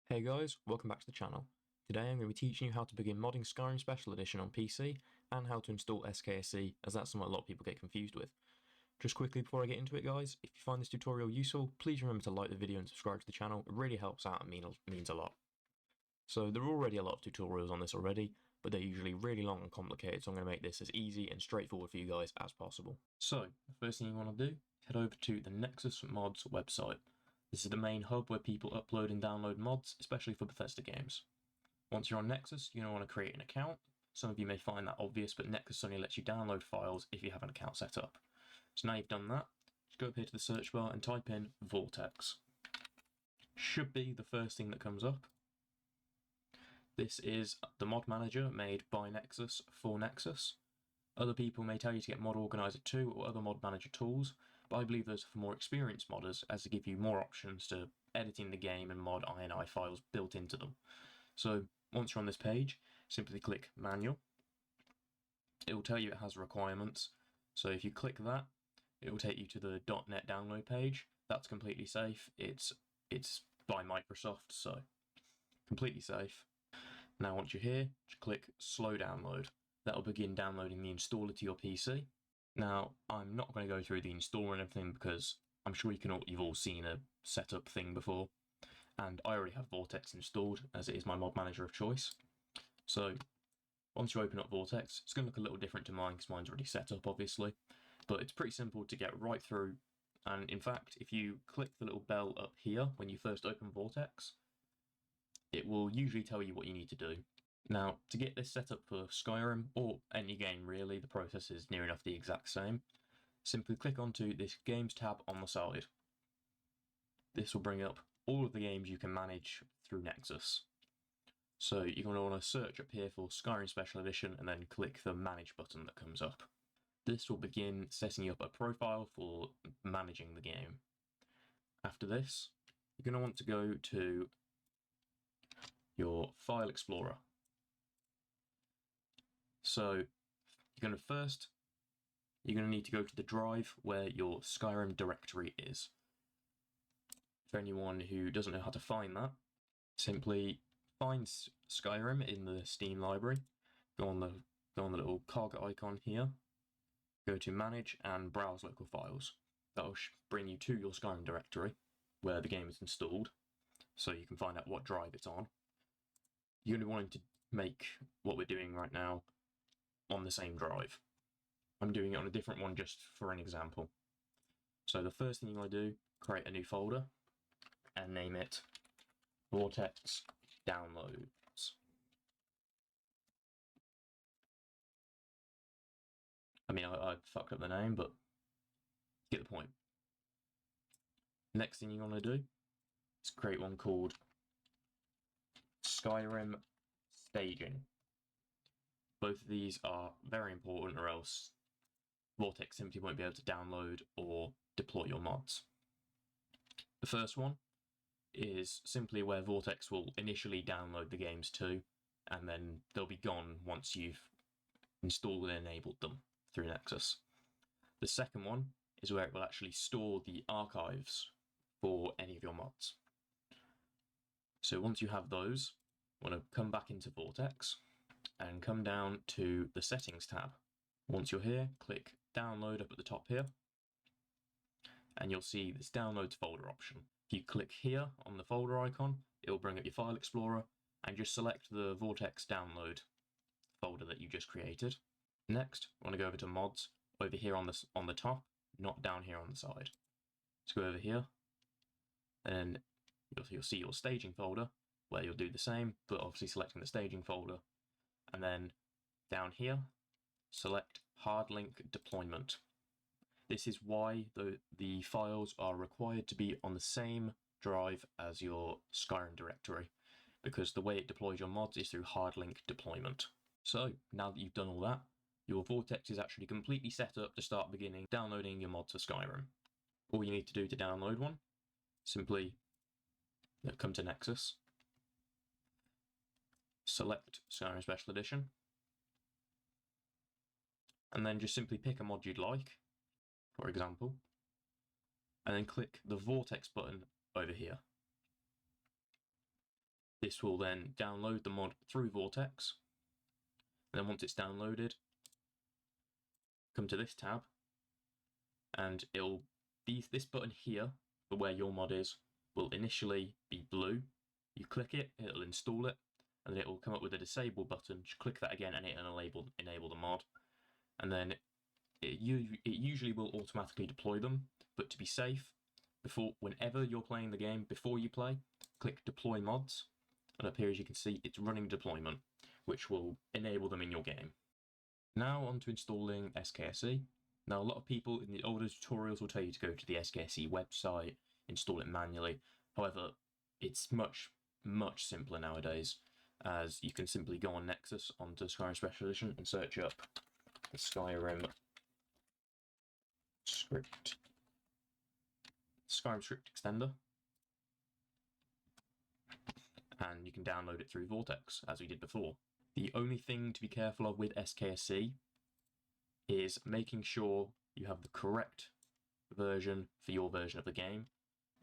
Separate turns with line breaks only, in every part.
Hey guys, welcome back to the channel. Today I'm going to be teaching you how to begin modding Skyrim Special Edition on PC and how to install SKSE, as that's something a lot of people get confused with. Just quickly before I get into it guys, if you find this tutorial useful, please remember to like the video and subscribe to the channel. It really helps out and means a lot. So there are already a lot of tutorials on this already, but they're usually really long and complicated, so I'm going to make this as easy and straightforward for you guys as possible. So, the first thing you want to do, head over to the Nexus Mods website. This is the main hub where people upload and download mods, especially for Bethesda games. Once you're on Nexus, you're going to want to create an account. Some of you may find that obvious, but Nexus only lets you download files if you have an account set up. So now you've done that, just go up here to the search bar and type in vortex. Should be the first thing that comes up. This is the mod manager made by Nexus for Nexus. Other people may tell you to get Mod Organizer 2 or other mod manager tools, but I believe those are for more experienced modders, as they give you more options to editing the game and mod INI files built into them. So once you're on this page, simply click Manual. It will tell you it has requirements. So if you click that, it will take you to the .NET download page. That's completely safe. It's by Microsoft, so completely safe. Now once you're here, just click Slow Download. That'll begin downloading the installer to your PC. Now, I'm not going to go through the installer and everything because I'm sure you've all seen a setup thing before, and I already have Vortex installed as it is my mod manager of choice. So once you open up Vortex, it's going to look a little different to mine because mine's already set up obviously, but it's pretty simple to get right through. And in fact, if you click the little bell up here when you first open Vortex, it will usually tell you what you need to do. Now, to get this set up for Skyrim, or any game really, the process is near enough the exact same. Simply click onto this Games tab on the side. This will bring up all of the games you can manage through Nexus. So you're going to want to search up here for Skyrim Special Edition and then click the Manage button that comes up. This will begin setting you up a profile for managing the game. After this, you're going to want to go to your File Explorer. So you're going to need to go to the drive where your Skyrim directory is. For anyone who doesn't know how to find that, simply find Skyrim in the Steam library. Go on the little cog icon here. Go to Manage and Browse Local Files. That'll bring you to your Skyrim directory where the game is installed, so you can find out what drive it's on. You're going to be wanting to make what we're doing right now on the same drive. I'm doing it on a different one just for an example. So the first thing you want to do, create a new folder and name it Vortex Downloads. I mean, I fucked up the name, but you get the point. Next thing you want to do is create one called Skyrim Staging. Both of these are very important, or else Vortex simply won't be able to download or deploy your mods. The first one is simply where Vortex will initially download the games to, and then they'll be gone once you've installed and enabled them through Nexus. The second one is where it will actually store the archives for any of your mods. So once you have those, you want to come back into Vortex and come down to the Settings tab. Once you're here, click Download up at the top here, and you'll see this Downloads folder option. If you click here on the folder icon, it will bring up your File Explorer, and just select the Vortex download folder that you just created. Next, we want to go over to Mods, over here on the top, not down here on the side. So go over here, and you'll see your staging folder, where you'll do the same, but obviously selecting the staging folder. And then down here, select Hard Link Deployment. This is why the files are required to be on the same drive as your Skyrim directory, because the way it deploys your mods is through hard link deployment. So now that you've done all that, your Vortex is actually completely set up to start beginning downloading your mods for Skyrim. All you need to do to download one, simply come to Nexus, select Skyrim Special Edition, and then just simply pick a mod you'd like, for example, and then click the Vortex button over here. this will then download the mod through Vortex. And then once it's downloaded, come to this tab, and it'll be this button here for where your mod is will initially be blue. You click it, it'll install it, and then it will come up with a disable button. Just click that again and it'll enable the mod. And then it usually will automatically deploy them, but to be safe, whenever you're playing the game, before you play, click deploy mods, and up here as you can see it's running deployment, which will enable them in your game. Now on to installing SKSE. Now a lot of people in the older tutorials will tell you to go to the SKSE website, install it manually. However, it's much simpler nowadays, as you can simply go on Nexus onto Skyrim Special Edition and search up the Skyrim script extender, and you can download it through Vortex as we did before. The only thing to be careful of with SKSE is making sure you have the correct version for your version of the game.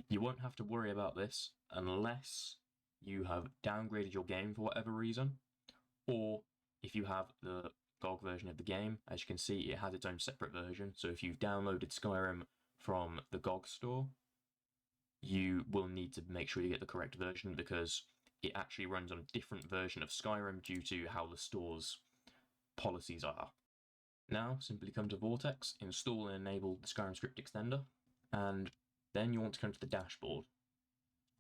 You won't have to worry about this unless you have downgraded your game for whatever reason, or if you have the GOG version of the game. As you can see, it has its own separate version, so if you've downloaded Skyrim from the GOG store, you will need to make sure you get the correct version, because it actually runs on a different version of Skyrim due to how the store's policies are. Now, simply come to Vortex, install and enable the Skyrim script extender, and then you want to come to the dashboard.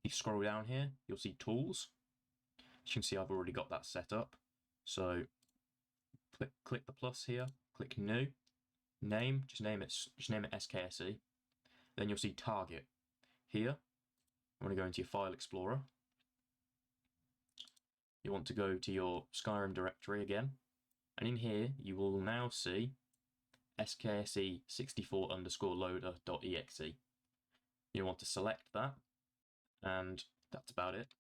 If you scroll down here, you'll see Tools. As you can see, I've already got that set up. So click the plus here, click New, just name it SKSE. Then you'll see Target. Here, I want to go into your File Explorer. You want to go to your Skyrim directory again, and in here you will now see SKSE 64_loader.exe. You want to select that, and that's about it.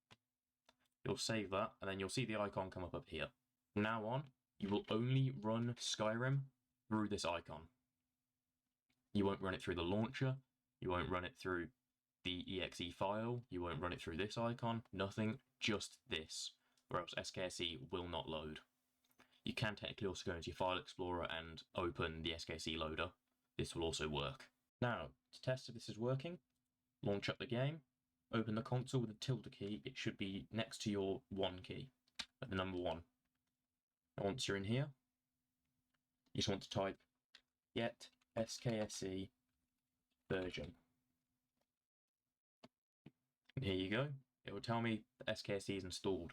You'll save that, and then you'll see the icon come up here. From now on, you will only run Skyrim through this icon. You won't run it through the launcher, you won't run it through the exe file, you won't run it through this icon, nothing, just this, or else SKSE will not load. You can technically also go into your File Explorer and open the SKSE loader. This will also work. Now, to test if this is working, launch up the game, open the console with the tilde key. It should be next to your 1 key, at the number 1. And once you're in here, you just want to type get SKSE version. And here you go. It will tell me that SKSE is installed.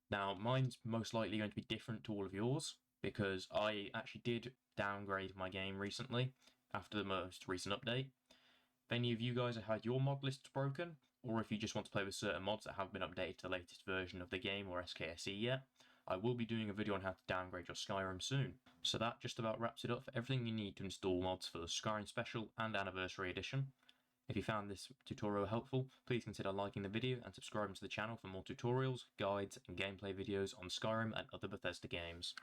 Now, mine's most likely going to be different to all of yours, because I actually did downgrade my game recently after the most recent update. If any of you guys have had your mod lists broken, or if you just want to play with certain mods that haven't been updated to the latest version of the game or SKSE yet, I will be doing a video on how to downgrade your Skyrim soon. So that just about wraps it up for everything you need to install mods for the Skyrim Special and Anniversary Edition. If you found this tutorial helpful, please consider liking the video and subscribing to the channel for more tutorials, guides and gameplay videos on Skyrim and other Bethesda games.